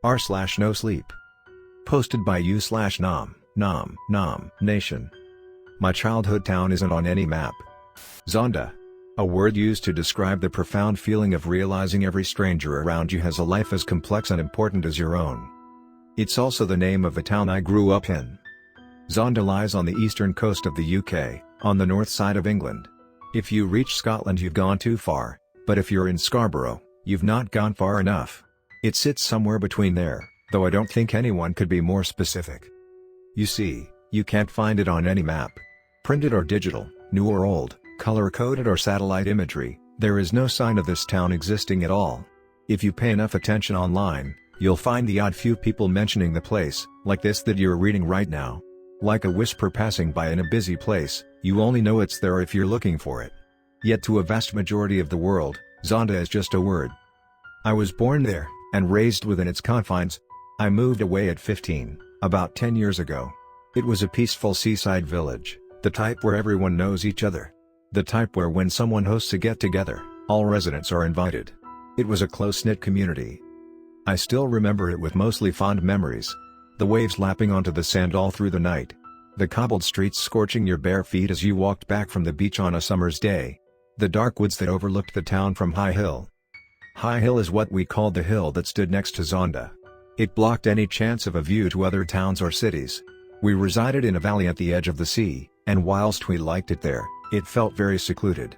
r/NoSleep. Posted by u/NomNomNomNation. My childhood town isn't on any map. Zonda. A word used to describe the profound feeling of realizing every stranger around you has a life as complex and important as your own. It's also the name of a town I grew up in. Zonda lies on the eastern coast of the UK, on the north side of England. If you reach Scotland you've gone too far, but if you're in Scarborough, you've not gone far enough. It sits somewhere between there, though I don't think anyone could be more specific. You see, you can't find it on any map. Printed or digital, new or old, color-coded or satellite imagery, there is no sign of this town existing at all. If you pay enough attention online, you'll find the odd few people mentioning the place, like this that you're reading right now. Like a whisper passing by in a busy place, you only know it's there if you're looking for it. Yet to a vast majority of the world, Zonda is just a word. I was born there, and raised within its confines. I moved away at 15, about 10 years ago. It was a peaceful seaside village, the type where everyone knows each other. The type where when someone hosts a get-together, all residents are invited. It was a close-knit community. I still remember it with mostly fond memories. The waves lapping onto the sand all through the night. The cobbled streets scorching your bare feet as you walked back from the beach on a summer's day. The dark woods that overlooked the town from High Hill. High Hill is what we called the hill that stood next to Zonda. It blocked any chance of a view to other towns or cities. We resided in a valley at the edge of the sea, and whilst we liked it there, it felt very secluded.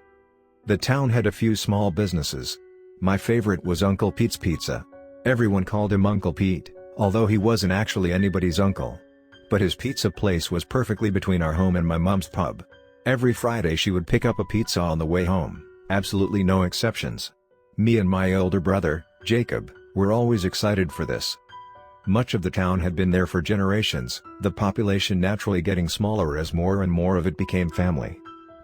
The town had a few small businesses. My favorite was Uncle Pete's Pizza. Everyone called him Uncle Pete, although he wasn't actually anybody's uncle. But his pizza place was perfectly between our home and my mom's pub. Every Friday she would pick up a pizza on the way home, absolutely no exceptions. Me and my older brother, Jacob, were always excited for this. Much of the town had been there for generations, the population naturally getting smaller as more and more of it became family.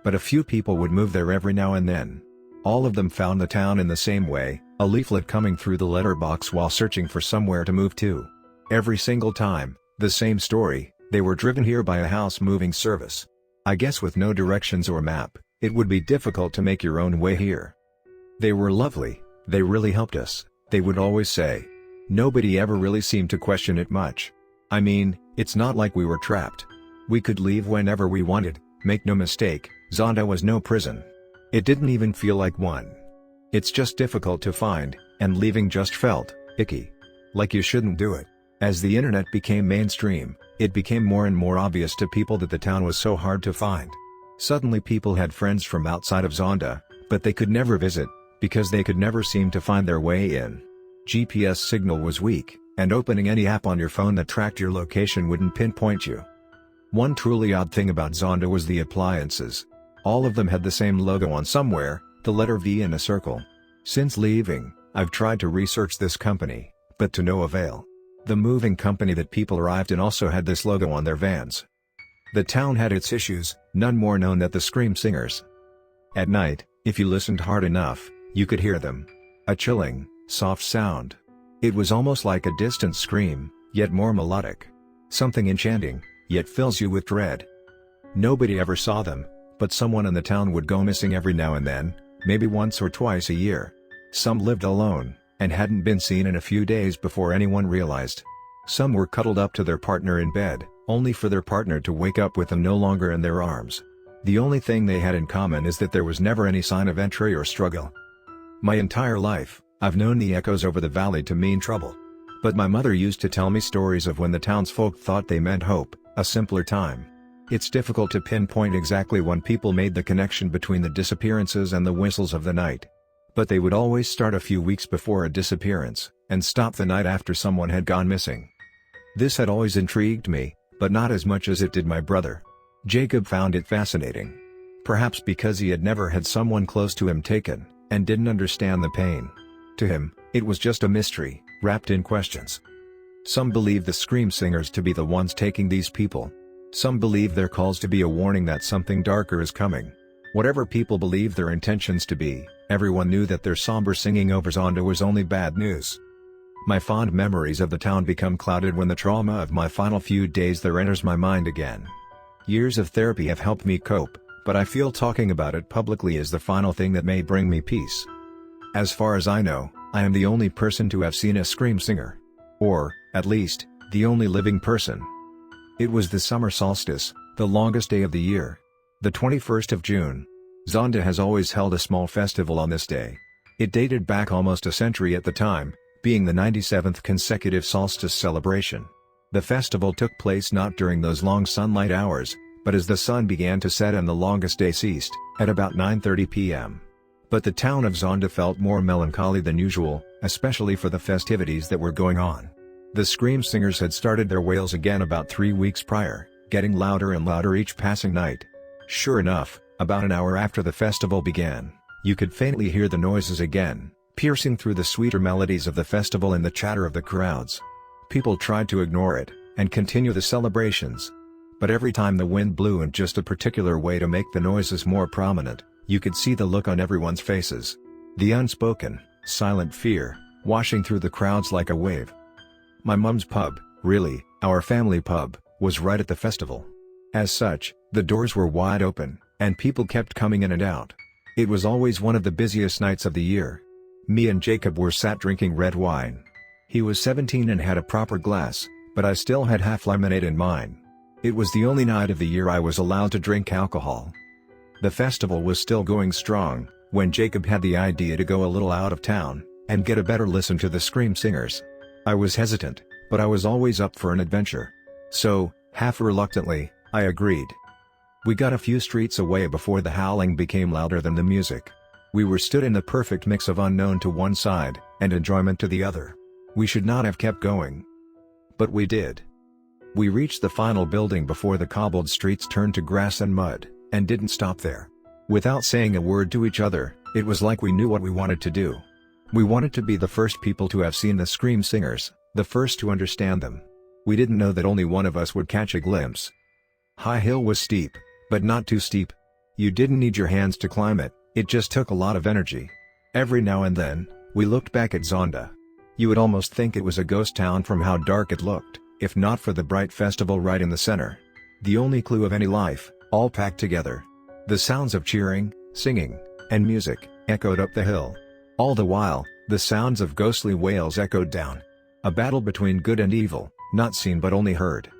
But a few people would move there every now and then. All of them found the town in the same way, a leaflet coming through the letterbox while searching for somewhere to move to. Every single time, the same story, they were driven here by a house moving service. I guess with no directions or map, it would be difficult to make your own way here. They were lovely, they really helped us, they would always say. Nobody ever really seemed to question it much. I mean, it's not like we were trapped. We could leave whenever we wanted, make no mistake, Zonda was no prison. It didn't even feel like one. It's just difficult to find, and leaving just felt icky. Like you shouldn't do it. As the internet became mainstream, it became more and more obvious to people that the town was so hard to find. Suddenly people had friends from outside of Zonda, but they could never visit, because they could never seem to find their way in. GPS signal was weak, and opening any app on your phone that tracked your location wouldn't pinpoint you. One truly odd thing about Zonda was the appliances. All of them had the same logo on somewhere, the letter V in a circle. Since leaving, I've tried to research this company, but to no avail. The moving company that people arrived in also had this logo on their vans. The town had its issues, none more known than the scream singers. At night, if you listened hard enough, you could hear them. A chilling, soft sound. It was almost like a distant scream, yet more melodic. Something enchanting, yet fills you with dread. Nobody ever saw them, but someone in the town would go missing every now and then, maybe once or twice a year. Some lived alone, and hadn't been seen in a few days before anyone realized. Some were cuddled up to their partner in bed, only for their partner to wake up with them no longer in their arms. The only thing they had in common is that there was never any sign of entry or struggle. My entire life, I've known the echoes over the valley to mean trouble. But my mother used to tell me stories of when the townsfolk thought they meant hope, a simpler time. It's difficult to pinpoint exactly when people made the connection between the disappearances and the whistles of the night. But they would always start a few weeks before a disappearance, and stop the night after someone had gone missing. This had always intrigued me, but not as much as it did my brother. Jacob found it fascinating. Perhaps because he had never had someone close to him taken, and didn't understand the pain. To him, it was just a mystery, wrapped in questions. Some believe the scream singers to be the ones taking these people. Some believe their calls to be a warning that something darker is coming. Whatever people believed their intentions to be, everyone knew that their somber singing over Zonda was only bad news. My fond memories of the town become clouded when the trauma of my final few days there enters my mind again. Years of therapy have helped me cope, but I feel talking about it publicly is the final thing that may bring me peace. As far as I know, I am the only person to have seen a scream singer. Or, at least, the only living person. It was the summer solstice, the longest day of the year. The 21st of June. Zonda has always held a small festival on this day. It dated back almost a century at the time, being the 97th consecutive solstice celebration. The festival took place not during those long sunlight hours, but as the sun began to set and the longest day ceased, at about 9:30 p.m. But the town of Zonda felt more melancholy than usual, especially for the festivities that were going on. The scream singers had started their wails again about 3 weeks prior, getting louder and louder each passing night. Sure enough, about an hour after the festival began, you could faintly hear the noises again, piercing through the sweeter melodies of the festival and the chatter of the crowds. People tried to ignore it, and continue the celebrations. But every time the wind blew in just a particular way to make the noises more prominent, you could see the look on everyone's faces. The unspoken, silent fear, washing through the crowds like a wave. My mum's pub, really, our family pub, was right at the festival. As such, the doors were wide open, and people kept coming in and out. It was always one of the busiest nights of the year. Me and Jacob were sat drinking red wine. He was 17 and had a proper glass, but I still had half lemonade in mine. It was the only night of the year I was allowed to drink alcohol. The festival was still going strong, when Jacob had the idea to go a little out of town, and get a better listen to the scream singers. I was hesitant, but I was always up for an adventure. So, half reluctantly, I agreed. We got a few streets away before the howling became louder than the music. We were stood in the perfect mix of unknown to one side, and enjoyment to the other. We should not have kept going. But we did. We reached the final building before the cobbled streets turned to grass and mud, and didn't stop there. Without saying a word to each other, it was like we knew what we wanted to do. We wanted to be the first people to have seen the scream singers, the first to understand them. We didn't know that only one of us would catch a glimpse. High Hill was steep, but not too steep. You didn't need your hands to climb it, it just took a lot of energy. Every now and then, we looked back at Zonda. You would almost think it was a ghost town from how dark it looked, if not for the bright festival right in the center. The only clue of any life, all packed together. The sounds of cheering, singing, and music echoed up the hill. All the while, the sounds of ghostly wails echoed down. A battle between good and evil, not seen but only heard.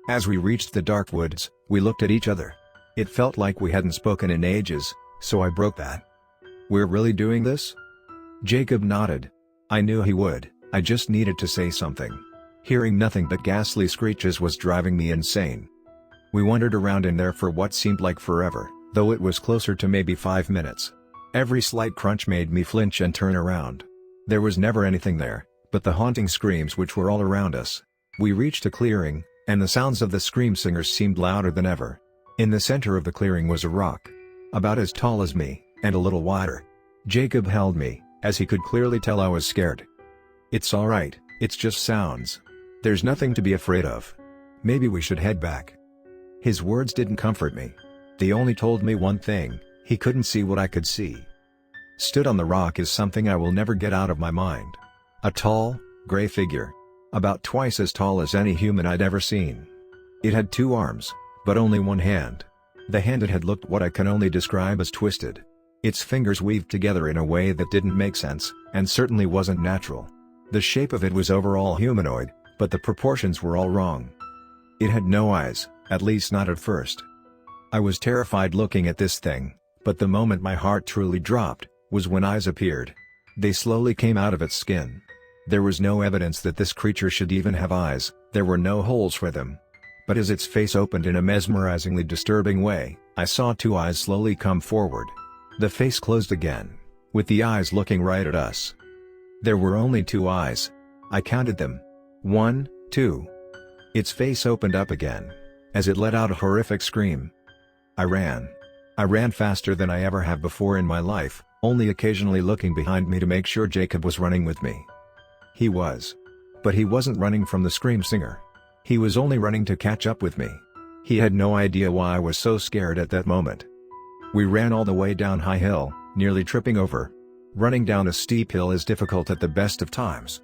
As we reached the dark woods, we looked at each other. It felt like we hadn't spoken in ages, so I broke that. "We're really doing this?" Jacob nodded. I knew he would, I just needed to say something. Hearing nothing but ghastly screeches was driving me insane. We wandered around in there for what seemed like forever, though it was closer to maybe 5 minutes. Every slight crunch made me flinch and turn around. There was never anything there, but the haunting screams which were all around us. We reached a clearing, and the sounds of the scream singers seemed louder than ever. In the center of the clearing was a rock, about as tall as me, and a little wider. Jacob held me, as he could clearly tell I was scared. "It's alright, it's just sounds. There's nothing to be afraid of. Maybe we should head back." His words didn't comfort me. They only told me one thing: he couldn't see what I could see. Stood on the rock is something I will never get out of my mind. A tall, gray figure. About twice as tall as any human I'd ever seen. It had 2 arms, but only one hand. The hand it had looked what I can only describe as twisted. Its fingers weaved together in a way that didn't make sense, and certainly wasn't natural. The shape of it was overall humanoid, but the proportions were all wrong. It had no eyes, at least not at first. I was terrified looking at this thing, but the moment my heart truly dropped, was when eyes appeared. They slowly came out of its skin. There was no evidence that this creature should even have eyes, there were no holes for them. But as its face opened in a mesmerizingly disturbing way, I saw 2 eyes slowly come forward. The face closed again, with the eyes looking right at us. There were only 2 eyes. I counted them. 1, 2. Its face opened up again, as it let out a horrific scream. I ran. I ran faster than I ever have before in my life, only occasionally looking behind me to make sure Jacob was running with me. He was. But he wasn't running from the scream singer. He was only running to catch up with me. He had no idea why I was so scared at that moment. We ran all the way down High Hill, nearly tripping over. Running down a steep hill is difficult at the best of times.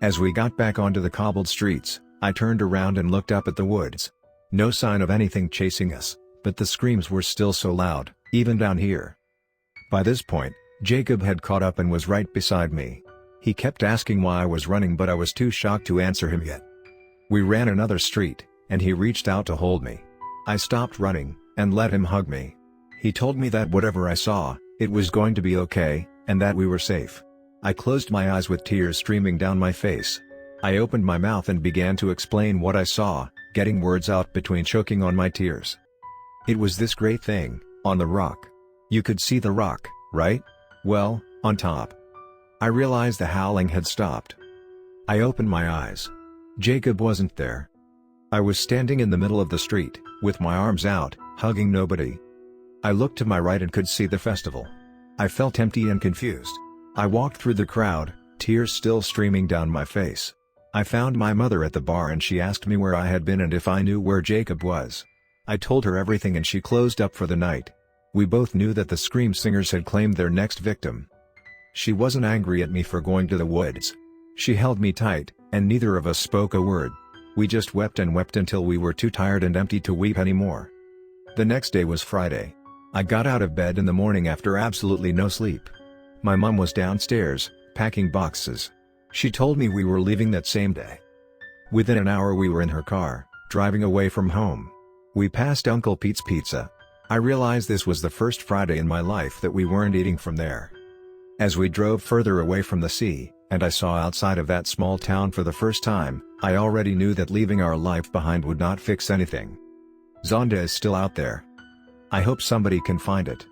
As we got back onto the cobbled streets, I turned around and looked up at the woods. No sign of anything chasing us, but the screams were still so loud, even down here. By this point, Jacob had caught up and was right beside me. He kept asking why I was running, but I was too shocked to answer him yet. We ran another street, and he reached out to hold me. I stopped running, and let him hug me. He told me that whatever I saw, it was going to be okay, and that we were safe. I closed my eyes with tears streaming down my face. I opened my mouth and began to explain what I saw, getting words out between choking on my tears. It was this great thing, on the rock. You could see the rock, right? Well, on top. I realized the howling had stopped. I opened my eyes. Jacob wasn't there. I was standing in the middle of the street, with my arms out, hugging nobody. I looked to my right and could see the festival. I felt empty and confused. I walked through the crowd, tears still streaming down my face. I found my mother at the bar and she asked me where I had been and if I knew where Jacob was. I told her everything and she closed up for the night. We both knew that the scream singers had claimed their next victim. She wasn't angry at me for going to the woods. She held me tight, and neither of us spoke a word. We just wept and wept until we were too tired and empty to weep anymore. The next day was Friday. I got out of bed in the morning after absolutely no sleep. My mom was downstairs, packing boxes. She told me we were leaving that same day. Within an hour we were in her car, driving away from home. We passed Uncle Pete's Pizza. I realized this was the first Friday in my life that we weren't eating from there. As we drove further away from the sea, and I saw outside of that small town for the first time, I already knew that leaving our life behind would not fix anything. Zonda is still out there. I hope somebody can find it.